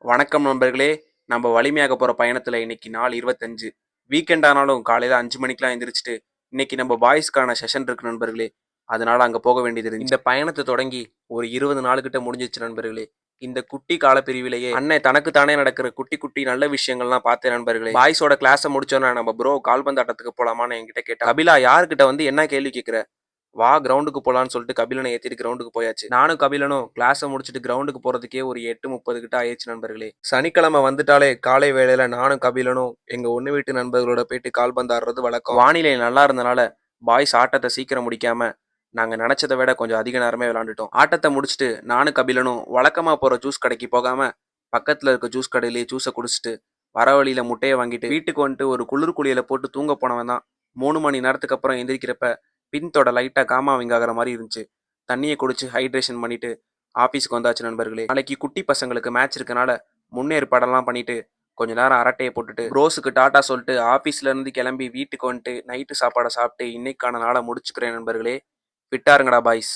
வணக்கம் நண்பர்களே. நம்ம வலிமையாக போற பயணத்துல இன்னைக்கு நாள் 25. வீக்கெண்ட் ஆனாலும் காலையில 5 மணிக்கெல்லாம் எந்திரிச்சுட்டு, இன்னைக்கு நம்ம பாய்ஸ்க்கான செஷன் இருக்கு நண்பர்களே. அதனால அங்க போக வேண்டியது இருந்துச்சு. இந்த பயணத்த தொடங்கி ஒரு 20 நாள் கிட்ட முடிஞ்சிருச்சு நண்பர்களே. இந்த குட்டி காலப்பிரிவிலேயே அண்ணன் தனக்கு தானே நடக்கிற குட்டி குட்டி நல்ல விஷயங்கள்லாம் பார்த்தேன் நண்பர்களே. பாய்ஸோட கிளாஸ முடிச்சோன்னே நம்ம ப்ரோ கால்பந்து ஆட்டத்துக்கு போலாமான்னு என்கிட்ட கேட்டா, "கபிலா யார்கிட்ட வந்து என்ன கேள்வி கேட்கிற? வா கிரவுண்டுக்கு போலான்னு சொல்லிட்டு கபிலனை ஏத்திட்டு கிரவுண்டுக்கு போயாச்சு. நானும் கபிலனும் கிளாஸை முடிச்சுட்டு கிரவுண்டுக்கு போறதுக்கே ஒரு 8:30 கிட்ட ஆயிடுச்சு நண்பர்களே. சனிக்கிழமை வந்துட்டாலே காலை வேளையில நானும் கபிலனும் எங்க ஒண்ணு வீட்டு நண்பர்களோட போயிட்டு கால்பந்து ஆடுறது வழக்கம். வானிலை நல்லா இருந்தனால பாய்ஸ் ஆட்டத்தை சீக்கிரம் முடிக்காம நாங்க நினைச்சதை விட கொஞ்சம் அதிக நேரமே விளையாண்டுட்டோம். ஆட்டத்தை முடிச்சுட்டு நானும் கபிலனும் வழக்கமா போற ஜூஸ் கடைக்கு போகாம பக்கத்துல இருக்க ஜூஸ் கடையிலேயே ஜூஸை குடிச்சிட்டு வர வழியில முட்டையை வாங்கிட்டு வீட்டுக்கு வந்துட்டு ஒரு குளிர் குளியல போட்டு தூங்க போனவன் தான் 3 மணி நேரத்துக்கு அப்புறம் எந்திரிக்கிறப்ப பின்தொட லைட்டா காமாவிங் ஆகுற மாதிரி இருந்துச்சு. தண்ணியை குடிச்சு ஹைட்ரேஷன் பண்ணிட்டு ஆஃபீஸ்க்கு வந்தாச்சு நண்பர்களே. நாளைக்கு குட்டி பசங்களுக்கு மேட்ச் இருக்கனால முன்னேற்பாடெல்லாம் பண்ணிட்டு கொஞ்ச நேரம் அரட்டையை போட்டுட்டு ப்ரோஸுக்கு டாட்டா சொல்லிட்டு ஆஃபீஸ்ல இருந்து கிளம்பி வீட்டுக்கு வந்துட்டு நைட்டு சாப்பாடை சாப்பிட்டு இன்னைக்கான நாளை முடிச்சுக்கிறேன் நண்பர்களே. ஃபிட்டா இருங்கடா பாய்ஸ்.